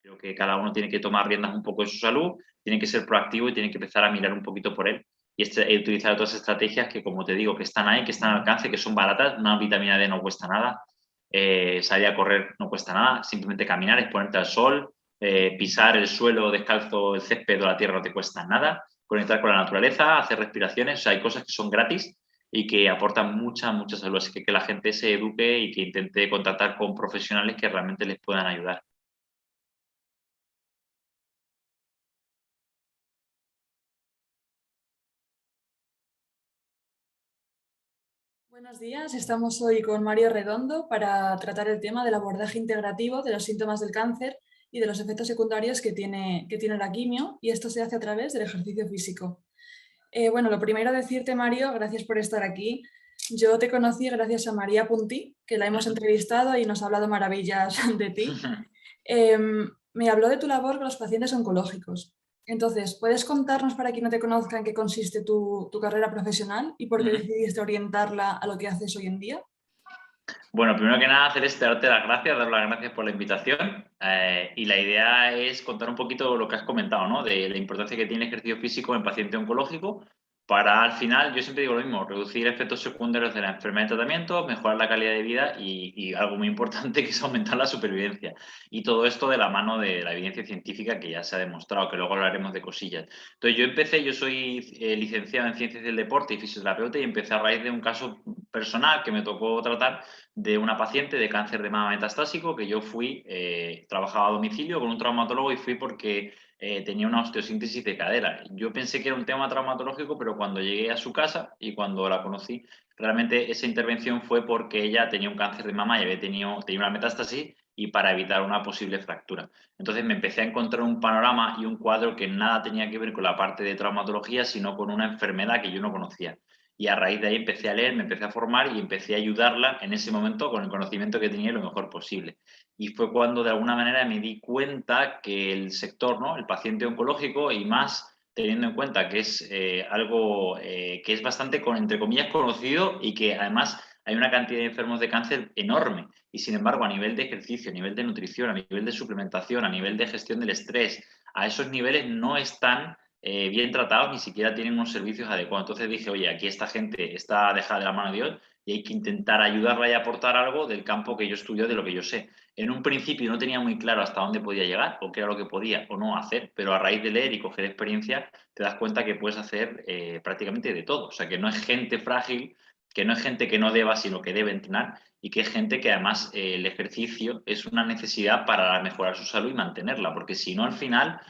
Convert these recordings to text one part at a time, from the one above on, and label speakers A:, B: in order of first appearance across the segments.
A: Creo que cada uno tiene que tomar riendas un poco de su salud, tiene que ser proactivo y tiene que empezar a mirar un poquito por él y utilizar otras estrategias que, como te digo, que están ahí, que están al alcance, que son baratas. Una vitamina D no cuesta nada, salir a correr no cuesta nada, simplemente caminar, exponerte al sol, pisar el suelo descalzo, el césped o la tierra no te cuesta nada, conectar con la naturaleza, hacer respiraciones, o sea, hay cosas que son gratis y que aportan mucha, mucha salud. Así que la gente se eduque y que intente contactar con profesionales que realmente les puedan ayudar.
B: Buenos días, estamos hoy con Mario Redondo para tratar el tema del abordaje integrativo de los síntomas del cáncer y de los efectos secundarios que tiene la quimio, y esto se hace a través del ejercicio físico. Bueno, lo primero decirte, Mario, gracias por estar aquí. Yo te conocí gracias a María Puntí, que la hemos entrevistado y nos ha hablado maravillas de ti. Me habló de tu labor con los pacientes oncológicos. Entonces, ¿puedes contarnos, para quien no te conozca, en qué consiste tu carrera profesional y por qué decidiste orientarla a lo que haces hoy en día?
A: Bueno, primero que nada, Celeste, darte las gracias, dar las gracias por la invitación. Y la idea es contar un poquito lo que has comentado, ¿no? De la importancia que tiene el ejercicio físico en paciente oncológico para, al final, yo siempre digo lo mismo, reducir efectos secundarios de la enfermedad de tratamiento, mejorar la calidad de vida y algo muy importante, que es aumentar la supervivencia. Y todo esto de la mano de la evidencia científica, que ya se ha demostrado, que luego hablaremos de cosillas. Entonces, yo soy licenciado en Ciencias del Deporte y fisioterapeuta, y empecé a raíz de un caso personal que me tocó tratar de una paciente de cáncer de mama metastásico, que yo fui, trabajaba a domicilio con un traumatólogo y fui porque tenía una osteosíntesis de cadera. Yo pensé que era un tema traumatológico, pero cuando llegué a su casa y cuando la conocí, realmente esa intervención fue porque ella tenía un cáncer de mama y tenía una metástasis, y para evitar una posible fractura. Entonces me empecé a encontrar un panorama y un cuadro que nada tenía que ver con la parte de traumatología, sino con una enfermedad que yo no conocía. Y a raíz de ahí empecé a leer, me empecé a formar y empecé a ayudarla en ese momento con el conocimiento que tenía lo mejor posible. Y fue cuando de alguna manera me di cuenta que el sector, ¿no? El paciente oncológico, y más teniendo en cuenta que es algo que es bastante, entre comillas, conocido, y que además hay una cantidad de enfermos de cáncer enorme. Y sin embargo, a nivel de ejercicio, a nivel de nutrición, a nivel de suplementación, a nivel de gestión del estrés, a esos niveles no están bien tratados, ni siquiera tienen unos servicios adecuados. Entonces dije, oye, aquí esta gente está dejada de la mano de Dios y hay que intentar ayudarla y aportar algo del campo que yo estudio, de lo que yo sé. En un principio no tenía muy claro hasta dónde podía llegar o qué era lo que podía o no hacer, pero a raíz de leer y coger experiencia te das cuenta que puedes hacer prácticamente de todo. O sea, que no es gente frágil, que no es gente que no deba, sino que debe entrenar, y que es gente que además el ejercicio es una necesidad para mejorar su salud y mantenerla, porque si no, al final,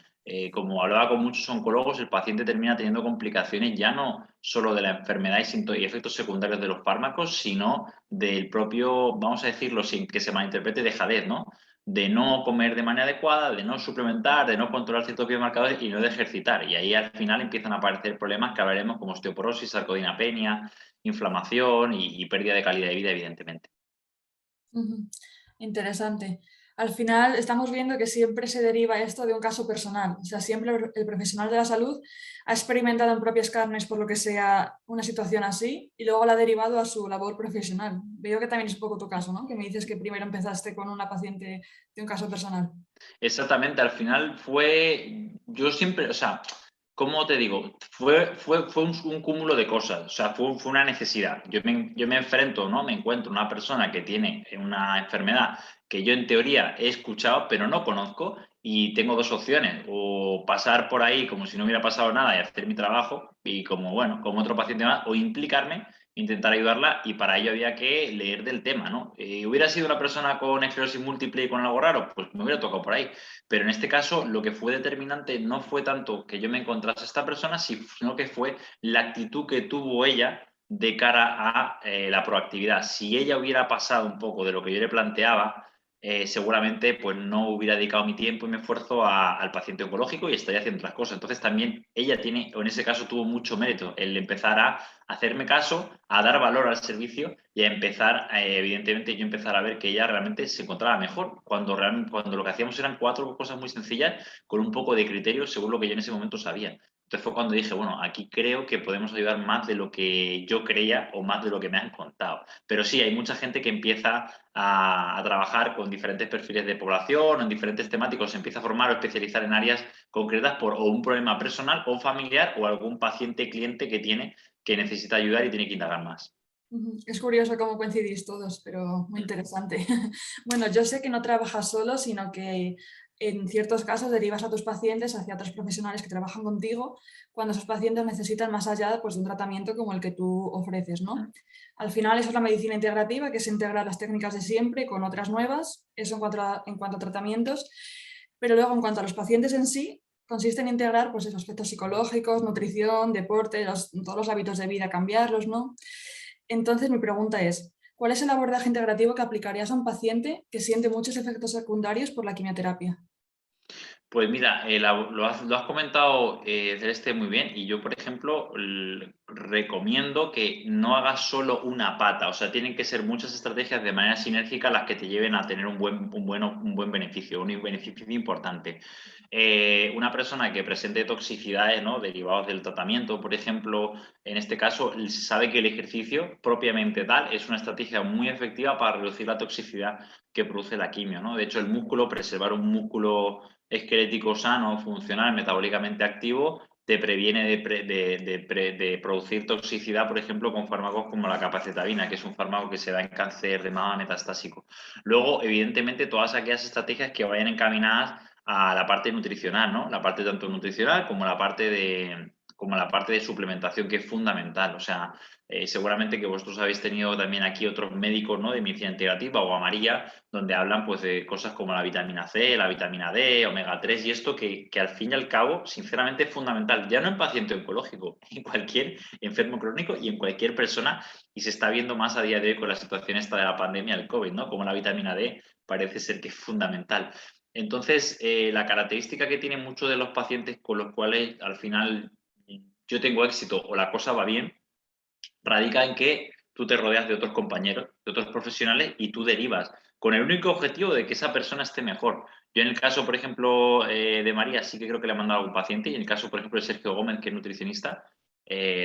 A: como hablaba con muchos oncólogos, el paciente termina teniendo complicaciones ya no solo de la enfermedad y efectos secundarios de los fármacos, sino del propio, vamos a decirlo sin que se malinterprete, dejadez, ¿no? De no comer de manera adecuada, de no suplementar, de no controlar ciertos biomarcadores y no de ejercitar. Y ahí al final empiezan a aparecer problemas que hablaremos, como osteoporosis, sarcodinapenia, inflamación y pérdida de calidad de vida, evidentemente.
B: Ujú. Interesante. Al final estamos viendo que siempre se deriva esto de un caso personal. O sea, siempre el profesional de la salud ha experimentado en propias carnes, por lo que sea, una situación así, y luego la ha derivado a su labor profesional. Veo que también es un poco tu caso, ¿no? Que me dices que primero empezaste con una paciente de un caso personal.
A: Exactamente, al final yo siempre, o sea, ¿cómo te digo? Fue un cúmulo de cosas, o sea, fue una necesidad. Yo me enfrento, ¿no? Me encuentro una persona que tiene una enfermedad que yo en teoría he escuchado, pero no conozco, y tengo dos opciones: o pasar por ahí como si no hubiera pasado nada y hacer mi trabajo, y como, bueno, como otro paciente más, o implicarme, intentar ayudarla, y para ello había que leer del tema, ¿no? ¿Hubiera sido una persona con esclerosis múltiple y con algo raro? Pues me hubiera tocado por ahí. Pero en este caso, lo que fue determinante no fue tanto que yo me encontrase a esta persona, sino que fue la actitud que tuvo ella de cara a la proactividad. Si ella hubiera pasado un poco de lo que yo le planteaba, seguramente pues no hubiera dedicado mi tiempo y mi esfuerzo al paciente oncológico y estaría haciendo otras cosas. Entonces también ella tiene, o en ese caso tuvo mucho mérito el empezar a hacerme caso, a dar valor al servicio y a empezar, evidentemente, yo empezar a ver que ella realmente se encontraba mejor, cuando lo que hacíamos eran cuatro cosas muy sencillas con un poco de criterio según lo que yo en ese momento sabía. Entonces fue cuando dije, bueno, aquí creo que podemos ayudar más de lo que yo creía o más de lo que me han contado. Pero sí, hay mucha gente que empieza a trabajar con diferentes perfiles de población, en diferentes temáticos, se empieza a formar o especializar en áreas concretas por o un problema personal o familiar o algún paciente cliente que tiene que necesita ayudar y tiene que indagar más.
B: Es curioso cómo coincidís todos, pero muy interesante. Bueno, yo sé que no trabajas solo, sino que en ciertos casos derivas a tus pacientes hacia otros profesionales que trabajan contigo cuando esos pacientes necesitan más allá, pues, de un tratamiento como el que tú ofreces, ¿no? Al final eso es la medicina integrativa, que es integrar las técnicas de siempre con otras nuevas, eso en cuanto a tratamientos, pero luego en cuanto a los pacientes en sí, consiste en integrar, pues, esos aspectos psicológicos, nutrición, deporte, todos los hábitos de vida, cambiarlos, ¿no? Entonces, mi pregunta es, ¿cuál es el abordaje integrativo que aplicarías a un paciente que siente muchos efectos secundarios por la quimioterapia?
A: Pues mira, lo has comentado, Celeste, muy bien. Y yo, por ejemplo, recomiendo que no hagas solo una pata. O sea, tienen que ser muchas estrategias de manera sinérgica las que te lleven a tener un buen beneficio, un beneficio importante. Una persona que presente toxicidades, ¿no?, derivados del tratamiento, por ejemplo, en este caso, sabe que el ejercicio propiamente tal es una estrategia muy efectiva para reducir la toxicidad que produce la quimio, ¿no? De hecho, el músculo, preservar un músculo esquelético sano, funcional, metabólicamente activo, te previene de producir toxicidad, por ejemplo, con fármacos como la capacetabina, que es un fármaco que se da en cáncer de mama metastásico. Luego, evidentemente, todas aquellas estrategias que vayan encaminadas a la parte nutricional, ¿no? La parte tanto nutricional como la parte de suplementación, que es fundamental. O sea, seguramente que vosotros habéis tenido también aquí otros médicos, ¿no?, de medicina integrativa o amarilla, donde hablan, pues, de cosas como la vitamina C, la vitamina D, omega 3 y esto que al fin y al cabo, sinceramente, es fundamental, ya no en paciente oncológico, en cualquier enfermo crónico y en cualquier persona, y se está viendo más a día de hoy con la situación esta de la pandemia del COVID, ¿no? Como la vitamina D parece ser que es fundamental. Entonces, la característica que tienen muchos de los pacientes con los cuales al final yo tengo éxito o la cosa va bien, radica en que tú te rodeas de otros compañeros, de otros profesionales y tú derivas con el único objetivo de que esa persona esté mejor. Yo en el caso, por ejemplo, de María, sí que creo que le he mandado a un paciente y en el caso, por ejemplo, de Sergio Gómez, que es nutricionista,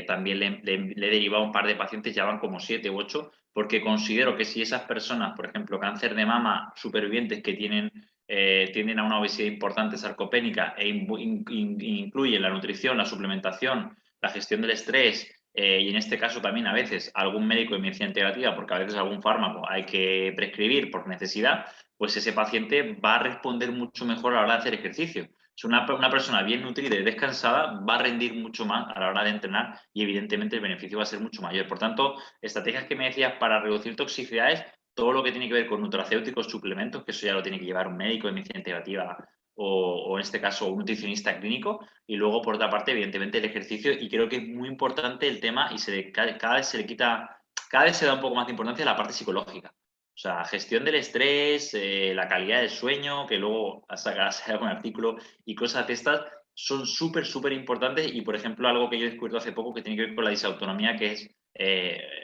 A: también le he derivado a un par de pacientes, ya van como 7 u 8, porque considero que si esas personas, por ejemplo, cáncer de mama, supervivientes que tienden a una obesidad importante sarcopénica e incluyen la nutrición, la suplementación, la gestión del estrés, y en este caso también a veces algún médico de medicina integrativa, porque a veces algún fármaco hay que prescribir por necesidad, pues ese paciente va a responder mucho mejor a la hora de hacer ejercicio. Es una persona bien nutrida y descansada va a rendir mucho más a la hora de entrenar y evidentemente el beneficio va a ser mucho mayor. Por tanto, estrategias que me decías para reducir toxicidades, todo lo que tiene que ver con nutracéuticos, suplementos, que eso ya lo tiene que llevar un médico de medicina integrativa o en este caso un nutricionista clínico, y luego por otra parte evidentemente el ejercicio, y creo que es muy importante el tema y cada vez se le quita, cada vez se da un poco más de importancia a la parte psicológica. O sea, gestión del estrés, la calidad del sueño, que luego sacarás algún artículo y cosas de estas, son súper, súper importantes. Y, por ejemplo, algo que yo he descubierto hace poco que tiene que ver con la disautonomía, que es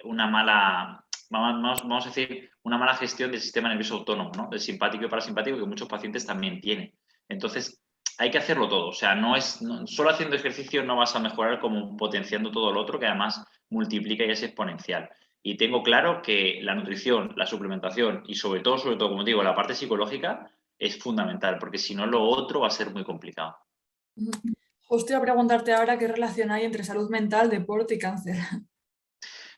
A: una mala, vamos a decir, una mala gestión del sistema nervioso autónomo, ¿no? Del simpático y parasimpático, que muchos pacientes también tienen. Entonces, hay que hacerlo todo. O sea, solo haciendo ejercicio no vas a mejorar como potenciando todo lo otro, que además multiplica y es exponencial. Y tengo claro que la nutrición, la suplementación y sobre todo, como digo, la parte psicológica es fundamental, porque si no, lo otro va a ser muy complicado.
B: Justo iba a preguntarte ahora qué relación hay entre salud mental, deporte y cáncer.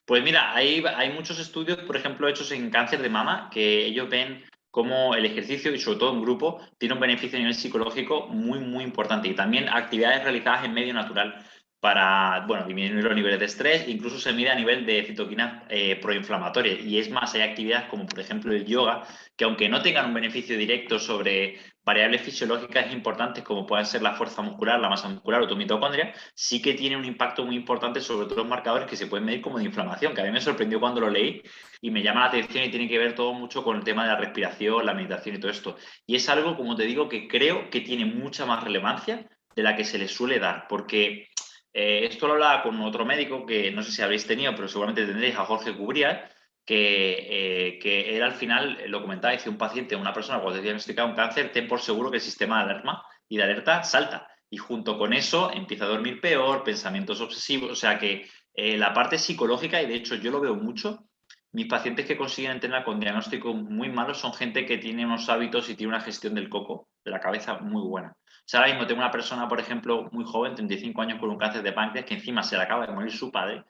A: Pues mira, hay muchos estudios, por ejemplo, hechos en cáncer de mama, que ellos ven cómo el ejercicio, y sobre todo en grupo, tiene un beneficio a nivel psicológico muy, muy importante. Y también actividades realizadas en medio natural para, bueno, disminuir los niveles de estrés, incluso se mide a nivel de citoquinas proinflamatorias. Y es más, hay actividades como, por ejemplo, el yoga, que aunque no tengan un beneficio directo sobre variables fisiológicas importantes como pueden ser la fuerza muscular, la masa muscular o tu mitocondria, sí que tiene un impacto muy importante sobre otros marcadores que se pueden medir como de inflamación, que a mí me sorprendió cuando lo leí y me llama la atención y tiene que ver todo mucho con el tema de la respiración, la meditación y todo esto. Y es algo, como te digo, que creo que tiene mucha más relevancia de la que se le suele dar, porque esto lo hablaba con otro médico que no sé si habréis tenido, pero seguramente tendréis, a Jorge Cubrias, que él al final lo comentaba, dice un paciente, una persona cuando te diagnostica un cáncer, ten por seguro que el sistema de alarma y de alerta salta. Y junto con eso empieza a dormir peor, pensamientos obsesivos, o sea que la parte psicológica, y de hecho yo lo veo mucho, mis pacientes que consiguen entrenar con diagnósticos muy malos son gente que tiene unos hábitos y tiene una gestión del coco, de la cabeza muy buena. O sea, ahora mismo tengo una persona, por ejemplo, muy joven, 35 años, con un cáncer de páncreas, que encima se le acaba de morir su padre.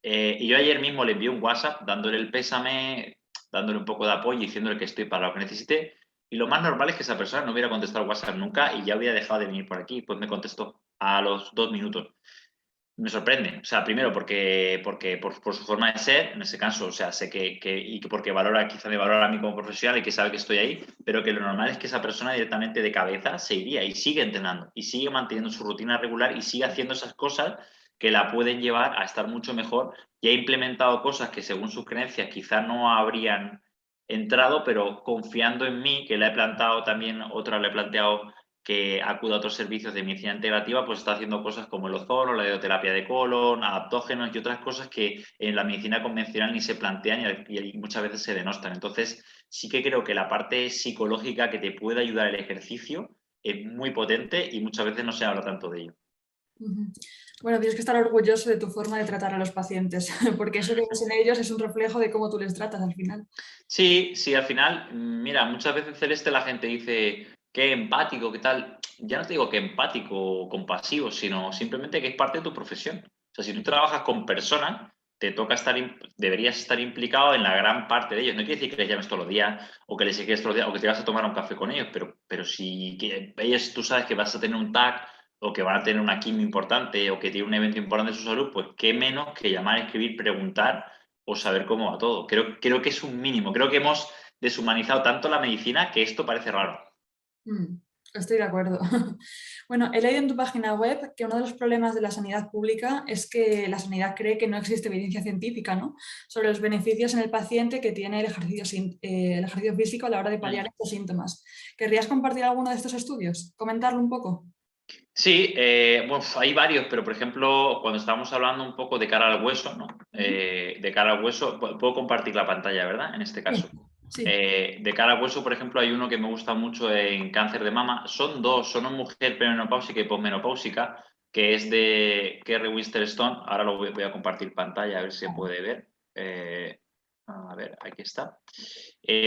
A: Y yo ayer mismo le envié un WhatsApp dándole el pésame, dándole un poco de apoyo y diciéndole que estoy para lo que necesite. Y lo más normal es que esa persona no hubiera contestado el WhatsApp nunca y ya hubiera dejado de venir por aquí. Pues me contestó a los 2 minutos. Me sorprende. O sea, primero porque por su forma de ser, en ese caso, o sea, sé y que porque valora, quizá me valora a mí como profesional y que sabe que estoy ahí, pero que lo normal es que esa persona directamente de cabeza se iría y sigue entrenando y sigue manteniendo su rutina regular y sigue haciendo esas cosas que la pueden llevar a estar mucho mejor, y ha implementado cosas que según sus creencias quizá no habrían entrado, pero confiando en mí, que la he plantado también, otra le he planteado que acuda a otros servicios de medicina integrativa, pues está haciendo cosas como el ozono, la ioterapia de colon, adaptógenos y otras cosas que en la medicina convencional ni se plantean y muchas veces se denostan. Entonces, sí que creo que la parte psicológica que te puede ayudar el ejercicio es muy potente y muchas veces no se habla tanto de ello.
B: Ujú. Bueno, tienes que estar orgulloso de tu forma de tratar a los pacientes, porque eso que ves en ellos es un reflejo de cómo tú les tratas al final.
A: Sí, sí, al final, mira, muchas veces, Celeste, la gente dice qué empático, qué tal. Ya no te digo que empático o compasivo, sino simplemente que es parte de tu profesión. O sea, si tú trabajas con personas, te toca deberías estar implicado en la gran parte de ellos. No quiere decir que les llames todos los días o que les escribes todos los días o que te vas a tomar un café con ellos, pero si ellos, tú sabes que vas a tener un tag o que van a tener una quimio importante o que tiene un evento importante de su salud, pues qué menos que llamar, escribir, preguntar o saber cómo va todo. Creo que es un mínimo. Creo que hemos deshumanizado tanto la medicina que esto parece raro.
B: Mm, estoy de acuerdo. Bueno, he leído en tu página web que uno de los problemas de la sanidad pública es que la sanidad cree que no existe evidencia científica, ¿no?, sobre los beneficios en el paciente que tiene el ejercicio físico a la hora de paliar estos síntomas. ¿Querrías compartir alguno de estos estudios? ¿Comentarlo un poco?
A: Sí, bueno, hay varios, pero por ejemplo, cuando estábamos hablando un poco de cara al hueso, ¿no?
B: Ujú.
A: De cara al hueso, puedo compartir la pantalla, ¿verdad? En este
B: Sí,
A: caso.
B: sí.
A: De cara al hueso, por ejemplo, hay uno que me gusta mucho en cáncer de mama. Son dos, son una mujer premenopáusica y posmenopáusica, que es de Kerry Winterstone. Ahora voy a compartir pantalla, a ver si se puede ver. A ver, aquí está.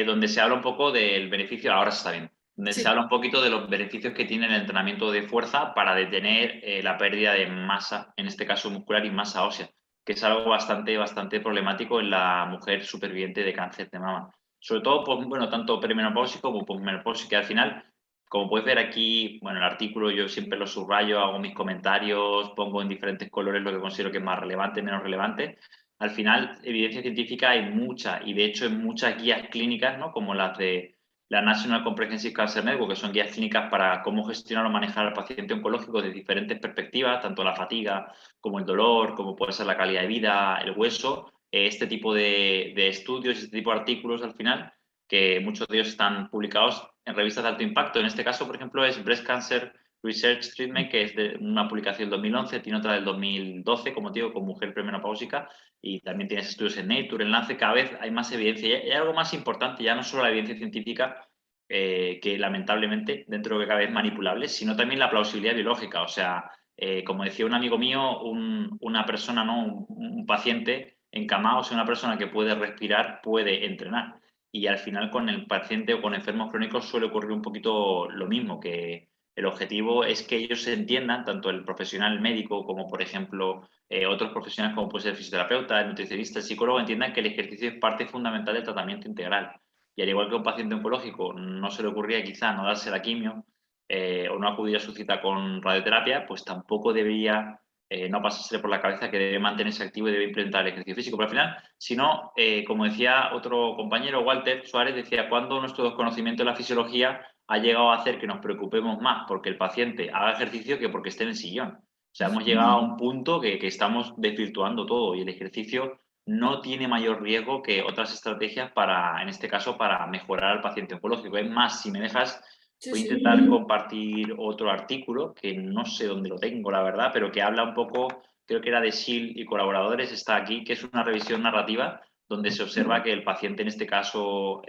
A: Donde se habla un poco del beneficio, ahora se está bien, donde se
B: Sí.
A: habla un poquito de los beneficios que tiene el entrenamiento de fuerza para detener la pérdida de masa, en este caso muscular, y masa ósea, que es algo bastante problemático en la mujer superviviente de cáncer de mama. Sobre todo, pues, bueno, tanto perimenopáusico como posmenopáusico, que al final, como puedes ver aquí, bueno, el artículo yo siempre lo subrayo, hago mis comentarios, pongo en diferentes colores lo que considero que es más relevante, menos relevante. Al final, evidencia científica hay mucha, y de hecho en muchas guías clínicas, ¿no?, como las de la National Comprehensive Cancer Network, que son guías clínicas para cómo gestionar o manejar al paciente oncológico de diferentes perspectivas, tanto la fatiga como el dolor, como puede ser la calidad de vida, el hueso. Este tipo de estudios, este tipo de artículos al final, que muchos de ellos están publicados en revistas de alto impacto. En este caso, por ejemplo, es Breast Cancer Research Treatment, que es de una publicación del 2011, tiene otra del 2012, como digo, con mujer premenopáusica, y también tienes estudios en Nature, en Lance. Cada vez hay más evidencia. Y hay algo más importante, ya no solo la evidencia científica, que lamentablemente dentro de lo que cabe es manipulable, sino también la plausibilidad biológica. O sea, como decía un amigo mío, una persona, ¿no?, un paciente encamado, o sea, una persona que puede respirar, puede entrenar. Y al final con el paciente o con enfermos crónicos suele ocurrir un poquito lo mismo, que el objetivo es que ellos se entiendan, tanto el profesional médico como, por ejemplo, otros profesionales como puede ser el fisioterapeuta, el nutricionista, el psicólogo, entiendan que el ejercicio es parte fundamental del tratamiento integral. Y al igual que a un paciente oncológico no se le ocurría quizá no darse la quimio o no acudir a su cita con radioterapia, pues tampoco debería no pasársele por la cabeza que debe mantenerse activo y debe implementar el ejercicio físico. Pero al final, si no, como decía otro compañero, Walter Suárez, decía, ¿cuándo nuestro desconocimiento de la fisiología ha llegado a hacer que nos preocupemos más porque el paciente haga ejercicio que porque esté en el sillón? O sea, hemos llegado a un punto que estamos desvirtuando todo, y el ejercicio no tiene mayor riesgo que otras estrategias para, en este caso, para mejorar al paciente oncológico. Es más, si me dejas,
B: Sí,
A: voy a
B: sí.
A: intentar compartir otro artículo que no sé dónde lo tengo, la verdad, pero que habla un poco, creo que era de Shield y colaboradores, está aquí, que es una revisión narrativa donde se observa que el paciente, en este caso,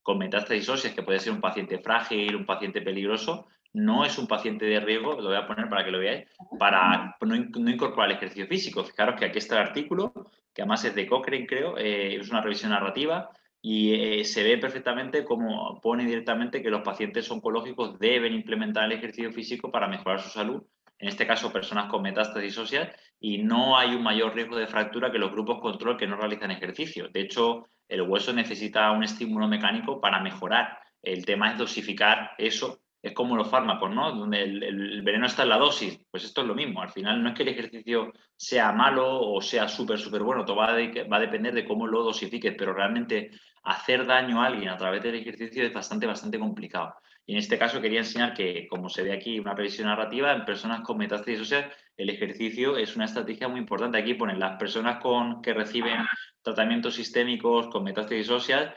A: con metástasis óseas, que puede ser un paciente frágil, un paciente peligroso, no es un paciente de riesgo, lo voy a poner para que lo veáis, para no incorporar el ejercicio físico. Fijaros que aquí está el artículo, que además es de Cochrane, creo, es una revisión narrativa, y se ve perfectamente cómo pone directamente que los pacientes oncológicos deben implementar el ejercicio físico para mejorar su salud, en este caso personas con metástasis óseas, y no hay un mayor riesgo de fractura que los grupos control que no realizan ejercicio. De hecho, el hueso necesita un estímulo mecánico para mejorar. El tema es dosificar eso. Es como los fármacos, ¿no? Donde el veneno está en la dosis. Pues esto es lo mismo. Al final no es que el ejercicio sea malo o sea súper bueno. Todo va a depender de cómo lo dosifiques, pero realmente hacer daño a alguien a través del ejercicio es bastante complicado. Y en este caso quería enseñar que, como se ve aquí, una previsión narrativa, en personas con metástasis óseas, el ejercicio es una estrategia muy importante. Aquí ponen las personas que reciben tratamientos sistémicos con metástasis óseas,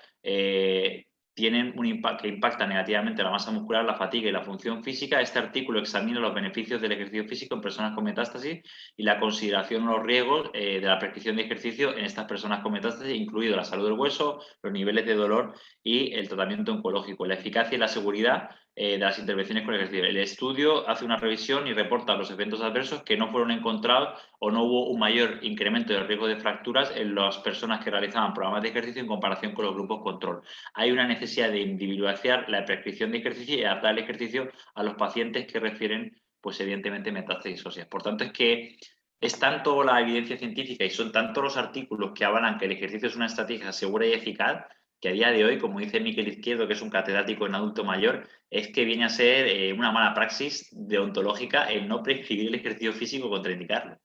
A: tienen un impacto que impacta negativamente la masa muscular, la fatiga y la función física. Este artículo examina los beneficios del ejercicio físico en personas con metástasis y la consideración o los riesgos de la prescripción de ejercicio en estas personas con metástasis, incluido la salud del hueso, los niveles de dolor y el tratamiento oncológico, la eficacia y la seguridad de las intervenciones con ejercicio. El estudio hace una revisión y reporta los eventos adversos que no fueron encontrados o no hubo un mayor incremento del riesgo de fracturas en las personas que realizaban programas de ejercicio en comparación con los grupos control. Hay una necesidad de individualizar la prescripción de ejercicio y adaptar el ejercicio a los pacientes que refieren, pues evidentemente, metástasis óseas. Por tanto, es que es tanto la evidencia científica y son tantos los artículos que avalan que el ejercicio es una estrategia segura y eficaz, que a día de hoy, como dice Miquel Izquierdo, que es un catedrático en adulto mayor, es que viene a ser una mala praxis deontológica el no prescribir el ejercicio físico contraindicarlo.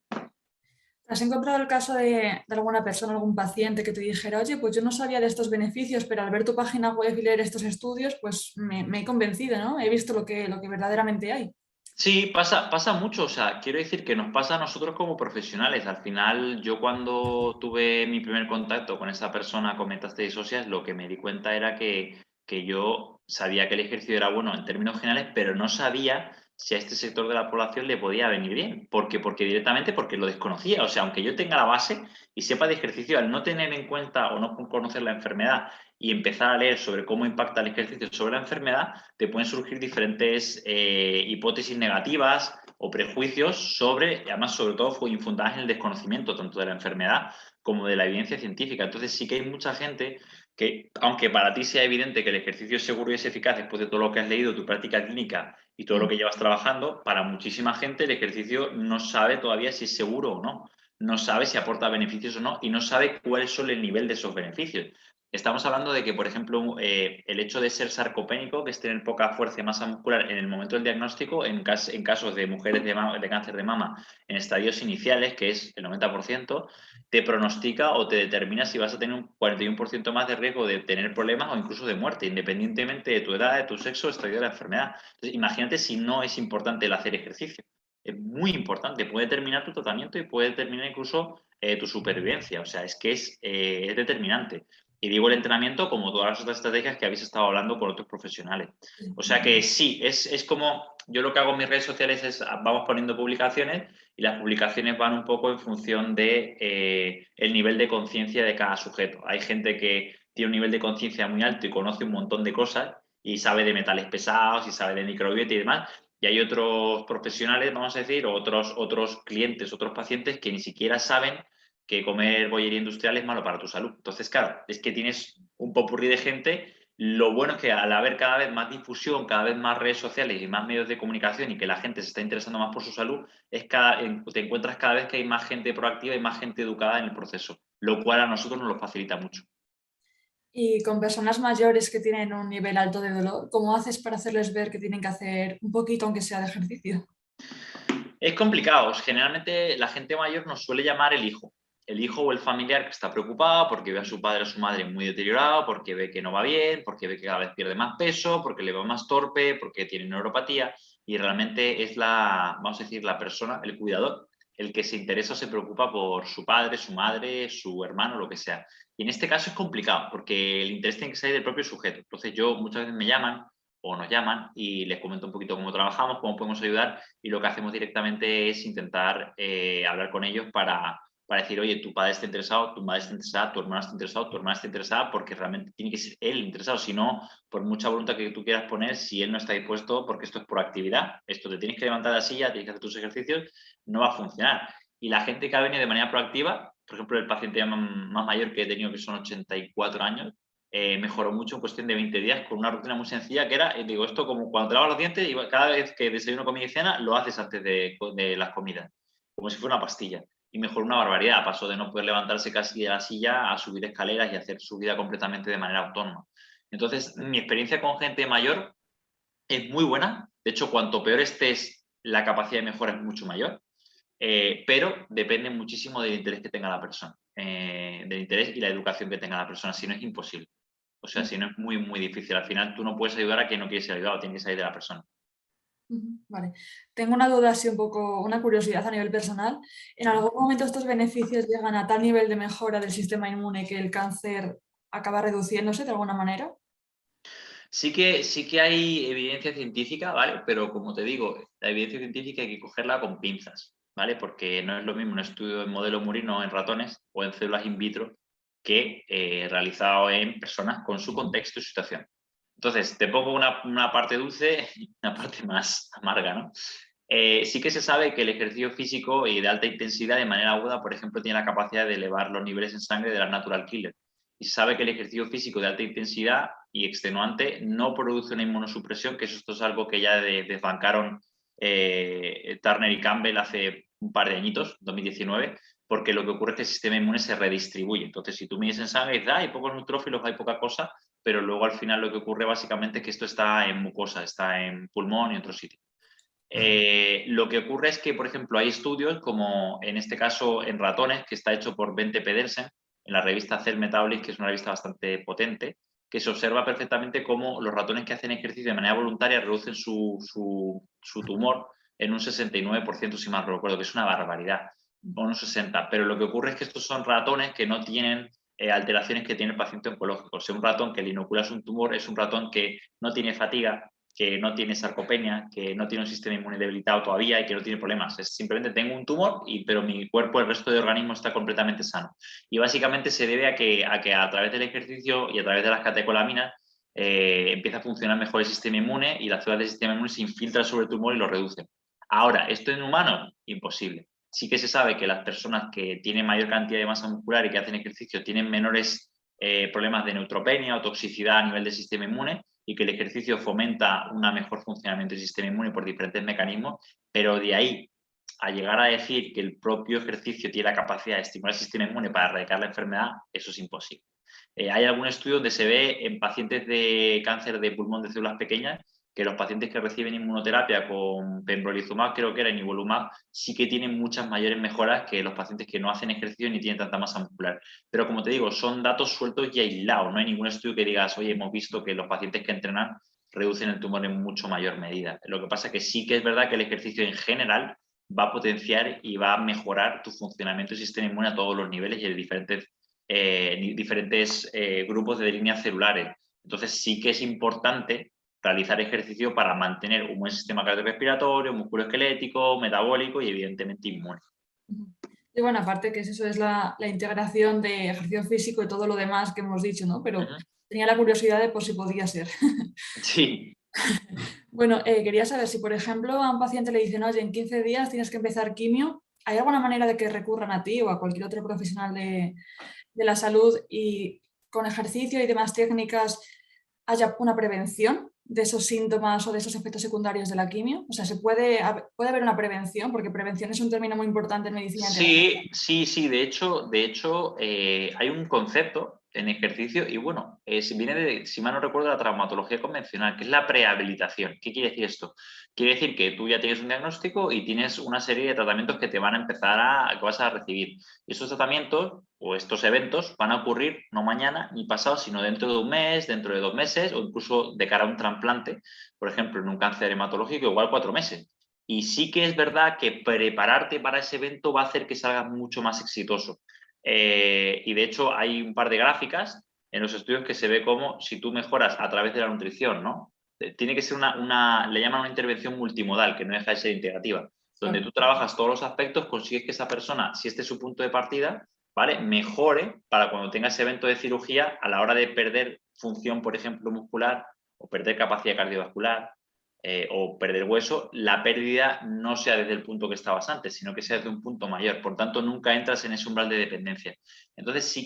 B: ¿Has encontrado el caso de alguna persona, algún paciente que te dijera, oye, pues yo no sabía de estos beneficios, pero al ver tu página web y leer estos estudios, pues me he convencido, ¿no? He visto lo que verdaderamente hay.
A: Sí, pasa mucho, o sea, quiero decir que nos pasa a nosotros como profesionales. Al final, yo cuando tuve mi primer contacto con esa persona con metástasis óseas, lo que me di cuenta era que yo sabía que el ejercicio era bueno en términos generales, pero no sabía si a este sector de la población le podía venir bien. Porque directamente porque lo desconocía. O sea, aunque yo tenga la base y sepa de ejercicio, al no tener en cuenta o no conocer la enfermedad y empezar a leer sobre cómo impacta el ejercicio sobre la enfermedad, te pueden surgir diferentes hipótesis negativas o prejuicios sobre, y además sobre todo fue infundadas en el desconocimiento tanto de la enfermedad como de la evidencia científica. Entonces sí que hay mucha gente que, aunque para ti sea evidente que el ejercicio es seguro y es eficaz después de todo lo que has leído, tu práctica clínica y todo lo que llevas trabajando, para muchísima gente el ejercicio no sabe todavía si es seguro o no. No sabe si aporta beneficios o no y no sabe cuál es el nivel de esos beneficios. Estamos hablando de que, por ejemplo, el hecho de ser sarcopénico, que es tener poca fuerza y masa muscular en el momento del diagnóstico, en casos de mujeres de cáncer de mama en estadios iniciales, que es el 90%, te pronostica o te determina si vas a tener un 41% más de riesgo de tener problemas o incluso de muerte, independientemente de tu edad, de tu sexo, estadio de la enfermedad. Entonces, imagínate si no es importante el hacer ejercicio. Es muy importante, puede determinar tu tratamiento y puede determinar incluso tu supervivencia. O sea, es que es determinante. Y digo el entrenamiento como todas las otras estrategias que habéis estado hablando con otros profesionales. O sea que sí, es como yo lo que hago en mis redes sociales es vamos poniendo publicaciones y las publicaciones van un poco en función de el nivel de conciencia de cada sujeto. Hay gente que tiene un nivel de conciencia muy alto y conoce un montón de cosas y sabe de metales pesados y sabe de microbiota y demás. Y hay otros profesionales, vamos a decir, o otros clientes, otros pacientes que ni siquiera saben que comer bollería industrial es malo para tu salud. Entonces, claro, es que tienes un popurrí de gente. Lo bueno es que al haber cada vez más difusión, cada vez más redes sociales y más medios de comunicación y que la gente se está interesando más por su salud, te encuentras cada vez que hay más gente proactiva y más gente educada en el proceso, lo cual a nosotros nos lo facilita mucho.
B: Y con personas mayores que tienen un nivel alto de dolor, ¿cómo haces para hacerles ver que tienen que hacer un poquito, aunque sea de ejercicio?
A: Es complicado. Generalmente la gente mayor nos suele llamar el hijo o el familiar que está preocupado porque ve a su padre o su madre muy deteriorado, porque ve que no va bien, porque ve que cada vez pierde más peso, porque le va más torpe, porque tiene neuropatía y realmente es vamos a decir, la persona, el cuidador, el que se interesa o se preocupa por su padre, su madre, su hermano, lo que sea. Y en este caso es complicado porque el interés tiene que salir del propio sujeto. Entonces yo muchas veces me llaman o nos llaman y les comento un poquito cómo trabajamos, cómo podemos ayudar y lo que hacemos directamente es intentar hablar con ellos para decir, oye, tu padre está interesado, tu madre está interesada, tu hermana está interesada, tu hermana está interesada, porque realmente tiene que ser él interesado. Si no, por mucha voluntad que tú quieras poner, si él no está dispuesto, porque esto es por actividad, esto te tienes que levantar de la silla, tienes que hacer tus ejercicios, no va a funcionar. Y la gente que ha venido de manera proactiva, por ejemplo, el paciente más mayor que he tenido, que son 84 años, mejoró mucho en cuestión de 20 días con una rutina muy sencilla que era, digo, esto como cuando te lavas los dientes y cada vez que desayuno, comida y cena, lo haces antes de las comidas, como si fuera una pastilla. Y mejoró una barbaridad, pasó de no poder levantarse casi de la silla a subir escaleras y hacer su vida completamente de manera autónoma. Entonces, mi experiencia con gente mayor es muy buena. De hecho, cuanto peor estés, la capacidad de mejora es mucho mayor. Pero depende muchísimo del interés que tenga la persona, del interés y la educación que tenga la persona, si no es imposible. O sea, si no es muy, muy difícil. Al final tú no puedes ayudar a quien no quiere ser ayudado, tiene que salir de la persona.
B: Vale. Tengo una duda así un poco, una curiosidad a nivel personal. ¿En algún momento estos beneficios llegan a tal nivel de mejora del sistema inmune que el cáncer acaba reduciéndose de alguna manera?
A: Sí que hay evidencia científica, ¿vale? Pero como te digo, la evidencia científica hay que cogerla con pinzas, ¿vale? Porque no es lo mismo un estudio en modelo murino en ratones o en células in vitro que realizado en personas con su contexto y situación. Entonces, te pongo una parte dulce y una parte más amarga, ¿no? Sí que se sabe que el ejercicio físico y de alta intensidad de manera aguda, por ejemplo, tiene la capacidad de elevar los niveles en sangre de las natural killer. Y se sabe que el ejercicio físico de alta intensidad y extenuante no produce una inmunosupresión, que esto es algo que ya desbancaron Turner y Campbell hace un par de añitos, 2019, porque lo que ocurre es que el sistema inmune se redistribuye. Entonces, si tú mides en sangre y dices, hay pocos neutrófilos, hay poca cosa, pero luego al final lo que ocurre básicamente es que esto está en mucosa, está en pulmón y en otros sitios. Lo que ocurre es que, por ejemplo, hay estudios, como en este caso en ratones, que está hecho por Bente Pedersen, en la revista Cell Metabolic, que es una revista bastante potente, que se observa perfectamente cómo los ratones que hacen ejercicio de manera voluntaria reducen su tumor en un 69%, si mal no recuerdo, que es una barbaridad, o un 60%. Pero lo que ocurre es que estos son ratones que no tienen alteraciones que tiene el paciente oncológico. O sea, un ratón que le inoculas un tumor es un ratón que no tiene fatiga, que no tiene sarcopenia, que no tiene un sistema inmune debilitado todavía y que no tiene problemas. Es simplemente tengo un tumor, pero mi cuerpo, el resto de organismo está completamente sano. Y básicamente se debe a que a través del ejercicio y a través de las catecolaminas empieza a funcionar mejor el sistema inmune y las células del sistema inmune se infiltran sobre el tumor y lo reducen. Ahora, ¿esto en humanos? Imposible. Sí que se sabe que las personas que tienen mayor cantidad de masa muscular y que hacen ejercicio tienen menores problemas de neutropenia o toxicidad a nivel del sistema inmune, y que el ejercicio fomenta un mejor funcionamiento del sistema inmune por diferentes mecanismos, pero de ahí a llegar a decir que el propio ejercicio tiene la capacidad de estimular el sistema inmune para erradicar la enfermedad, eso es imposible. Hay algún estudio donde se ve en pacientes de cáncer de pulmón de células pequeñas que los pacientes que reciben inmunoterapia con pembrolizumab, creo que era nivolumab, sí que tienen muchas mayores mejoras que los pacientes que no hacen ejercicio ni tienen tanta masa muscular. Pero como te digo, son datos sueltos y aislados. No hay ningún estudio que digas, oye, hemos visto que los pacientes que entrenan reducen el tumor en mucho mayor medida. Lo que pasa es que sí que es verdad que el ejercicio en general va a potenciar y va a mejorar tu funcionamiento del sistema inmune a todos los niveles y en diferentes grupos de líneas celulares. Entonces sí que es importante realizar ejercicio para mantener un buen sistema cardiorrespiratorio, musculoesquelético, metabólico y evidentemente inmune.
B: Y bueno, aparte que eso es la integración de ejercicio físico y todo lo demás que hemos dicho, ¿no? Pero tenía la curiosidad de por si podía ser.
A: Sí.
B: Bueno, quería saber si, por ejemplo, a un paciente le dicen, oye, en 15 días tienes que empezar quimio, ¿hay alguna manera de que recurran a ti o a cualquier otro profesional de la salud y con ejercicio y demás técnicas haya una prevención de esos síntomas o de esos efectos secundarios de la quimio? O sea, puede haber una prevención, porque prevención es un término muy importante en medicina integrativa.
A: Sí. De hecho hay un concepto en ejercicio y bueno, viene de, si mal no recuerdo, la traumatología convencional, que es la prehabilitación. ¿Qué quiere decir esto? Quiere decir que tú ya tienes un diagnóstico y tienes una serie de tratamientos que te van a que vas a recibir. Y estos tratamientos o estos eventos van a ocurrir no mañana ni pasado, sino dentro de un mes, dentro de 2 meses o incluso de cara a un trasplante, por ejemplo, en un cáncer hematológico, igual 4 meses. Y sí que es verdad que prepararte para ese evento va a hacer que salgas mucho más exitoso. Y de hecho hay un par de gráficas en los estudios que se ve como si tú mejoras a través de la nutrición, ¿no? Tiene que ser le llaman una intervención multimodal, que no deja de ser integrativa. donde tú trabajas todos los aspectos, consigues que esa persona, si este es su punto de partida, ¿vale?, mejore para cuando tenga ese evento de cirugía a la hora de perder función, por ejemplo, muscular o perder capacidad cardiovascular o perder hueso, la pérdida no sea desde el punto que estabas antes, sino que sea desde un punto mayor. Por tanto, nunca entras en ese umbral de dependencia. Entonces, sí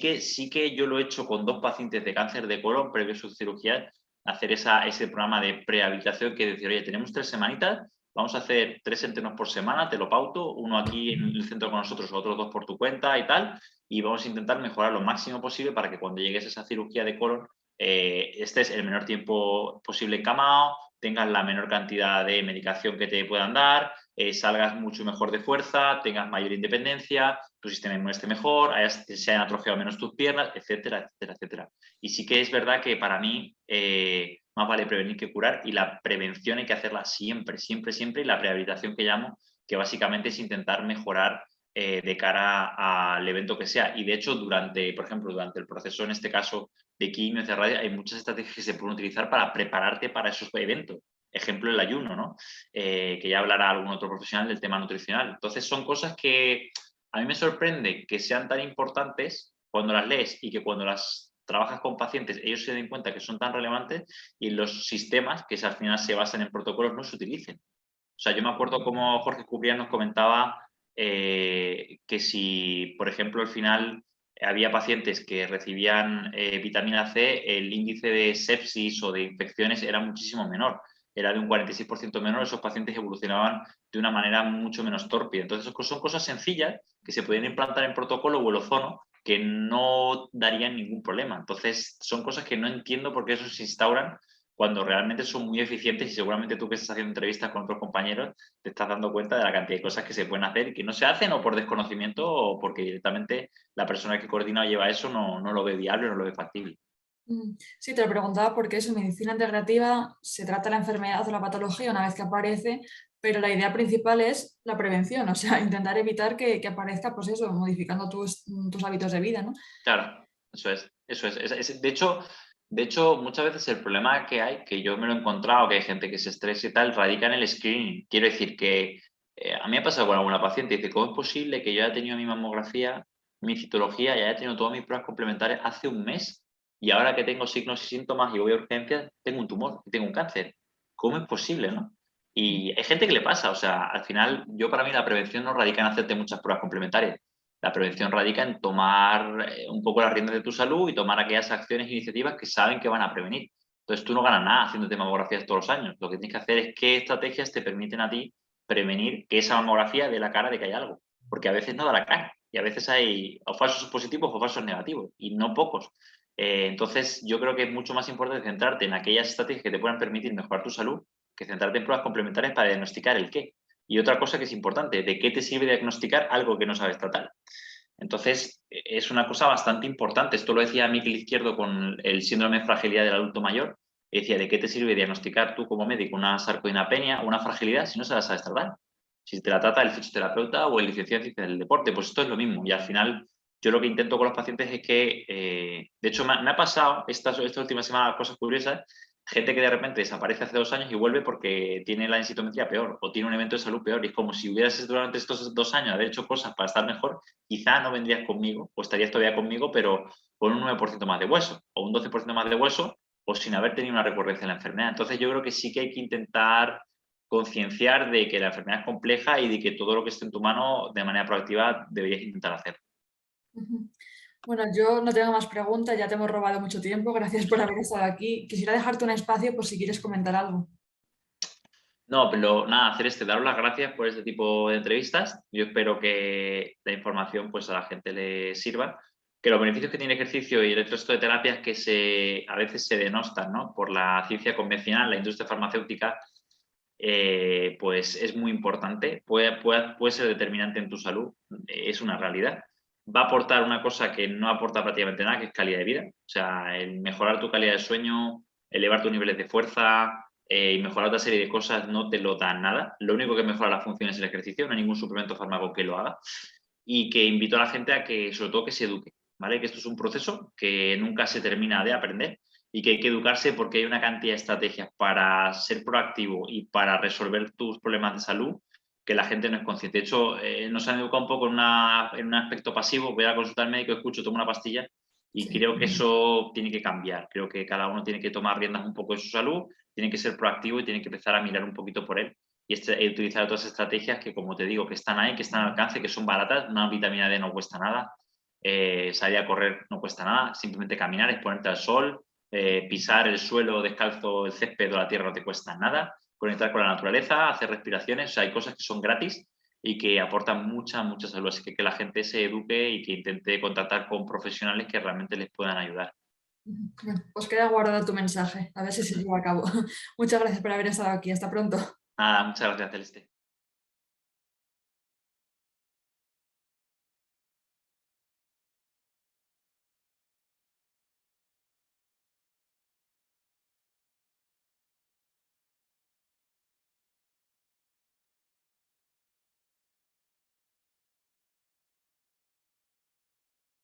A: que yo lo he hecho con 2 pacientes de cáncer de colon previo a su cirugía, hacer ese programa de prehabilitación que decir, oye, tenemos 3 semanitas, vamos a hacer 3 entrenos por semana, te lo pauto, uno aquí en el centro con nosotros, otros 2 por tu cuenta y tal, y vamos a intentar mejorar lo máximo posible para que cuando llegues a esa cirugía de colon estés el menor tiempo posible encamado, tengas la menor cantidad de medicación que te puedan dar, salgas mucho mejor de fuerza, tengas mayor independencia, tu sistema inmune esté mejor, se hayan atrofiado menos tus piernas, etcétera, etcétera, etcétera. Y sí que es verdad que para mí más vale prevenir que curar, y la prevención hay que hacerla siempre, siempre, siempre, y la rehabilitación que llamo, que básicamente es intentar mejorar de cara al evento que sea. Y de hecho, por ejemplo, durante el proceso, en este caso, de quimio, de radio, hay muchas estrategias que se pueden utilizar para prepararte para esos eventos. Ejemplo, el ayuno, ¿no? Que ya hablará algún otro profesional del tema nutricional. Entonces, son cosas que a mí me sorprende que sean tan importantes cuando las lees y que cuando las trabajas con pacientes ellos se den cuenta que son tan relevantes y los sistemas que al final se basan en protocolos no se utilicen. O sea, yo me acuerdo como Jorge Cubrián nos comentaba que si, por ejemplo, al final había pacientes que recibían vitamina C, el índice de sepsis o de infecciones era muchísimo menor. Era de un 46% menor, esos pacientes evolucionaban de una manera mucho menos torpe. Entonces, son cosas sencillas que se pueden implantar en protocolo o el ozono que no darían ningún problema. Entonces, son cosas que no entiendo por qué eso se instauran cuando realmente son muy eficientes, y seguramente tú que estás haciendo entrevistas con otros compañeros te estás dando cuenta de la cantidad de cosas que se pueden hacer y que no se hacen, o por desconocimiento o porque directamente la persona que coordina o lleva eso no lo ve viable, no lo ve factible.
B: Sí, te lo preguntaba porque eso, en medicina integrativa se trata la enfermedad o la patología una vez que aparece, pero la idea principal es la prevención, o sea, intentar evitar que aparezca, pues eso, modificando tus hábitos de vida, ¿no?
A: Claro, eso es, eso es. De hecho, muchas veces el problema que hay, que yo me lo he encontrado, que hay gente que se estresa y tal, radica en el screening. Quiero decir que a mí me ha pasado con alguna paciente, dice, ¿cómo es posible que yo haya tenido mi mamografía, mi citología y haya tenido todas mis pruebas complementarias hace un mes, y ahora que tengo signos y síntomas y voy a urgencias, tengo un tumor, tengo un cáncer? ¿Cómo es posible, no? Y hay gente que le pasa, o sea, al final, para mí la prevención no radica en hacerte muchas pruebas complementarias. La prevención radica en tomar un poco las riendas de tu salud y tomar aquellas acciones e iniciativas que saben que van a prevenir. Entonces, tú no ganas nada haciéndote mamografías todos los años. Lo que tienes que hacer es qué estrategias te permiten a ti prevenir que esa mamografía dé la cara de que hay algo. Porque a veces no da la cara y a veces hay o falsos positivos o falsos negativos, y no pocos. Entonces, yo creo que es mucho más importante centrarte en aquellas estrategias que te puedan permitir mejorar tu salud que centrarte en pruebas complementarias para diagnosticar el qué. Y otra cosa que es importante, ¿de qué te sirve diagnosticar algo que no sabes tratar? Entonces, es una cosa bastante importante. Esto lo decía Miquel Izquierdo con el síndrome de fragilidad del adulto mayor. Decía, ¿de qué te sirve diagnosticar tú como médico una sarcopenia o una fragilidad si no se la sabes tratar? Si te la trata el fisioterapeuta o el licenciado en ciencias del deporte, pues esto es lo mismo. Y al final, yo lo que intento con los pacientes es que, de hecho, me ha pasado esta última semana cosas curiosas. Gente que de repente desaparece hace 2 años y vuelve porque tiene la densitometría peor o tiene un evento de salud peor. Y es como si hubieras durante estos 2 años haber hecho cosas para estar mejor, quizá no vendrías conmigo o estarías todavía conmigo, pero con un 9% más de hueso o un 12% más de hueso, o sin haber tenido una recurrencia de la enfermedad. Entonces, yo creo que sí que hay que intentar concienciar de que la enfermedad es compleja y de que todo lo que esté en tu mano de manera proactiva deberías intentar hacer.
B: Ujú. Bueno, yo no tengo más preguntas, ya te hemos robado mucho tiempo, gracias por haber estado aquí. Quisiera dejarte un espacio por si quieres comentar algo.
A: No, pero nada, hacer daros las gracias por este tipo de entrevistas. Yo espero que la información pues a la gente le sirva, que los beneficios que tiene el ejercicio y el resto de terapias que a veces se denostan, ¿no?, por la ciencia convencional, la industria farmacéutica, pues es muy importante, puede ser determinante en tu salud, es una realidad. Va a aportar una cosa que no aporta prácticamente nada, que es calidad de vida. O sea, el mejorar tu calidad de sueño, elevar tus niveles de fuerza y mejorar otra serie de cosas no te lo da nada. Lo único que mejora la función es el ejercicio, no hay ningún suplemento fármaco que lo haga. Y que invito a la gente a que, sobre todo, que se eduque, ¿vale? Que esto es un proceso que nunca se termina de aprender y que hay que educarse porque hay una cantidad de estrategias para ser proactivo y para resolver tus problemas de salud que la gente no es consciente. De hecho, nos han educado un poco en un aspecto pasivo, voy a consultar al médico, escucho, tomo una pastilla, y
B: Sí.
A: creo que eso tiene que cambiar. Creo que cada uno tiene que tomar riendas un poco de su salud, tiene que ser proactivo y tiene que empezar a mirar un poquito por él y utilizar otras estrategias que, como te digo, que están ahí, que están al alcance, que son baratas. Una vitamina D no cuesta nada, salir a correr no cuesta nada, simplemente caminar, exponerte al sol, pisar el suelo descalzo, el césped o la tierra no te cuesta nada, conectar con la naturaleza, hacer respiraciones. O sea, hay cosas que son gratis y que aportan mucha, mucha salud. Así que la gente se eduque y que intente contactar con profesionales que realmente les puedan ayudar.
B: Bueno, pues queda guardado tu mensaje, a ver si se lleva a cabo. Muchas gracias por haber estado aquí. Hasta pronto.
A: Nada, muchas gracias, Celeste.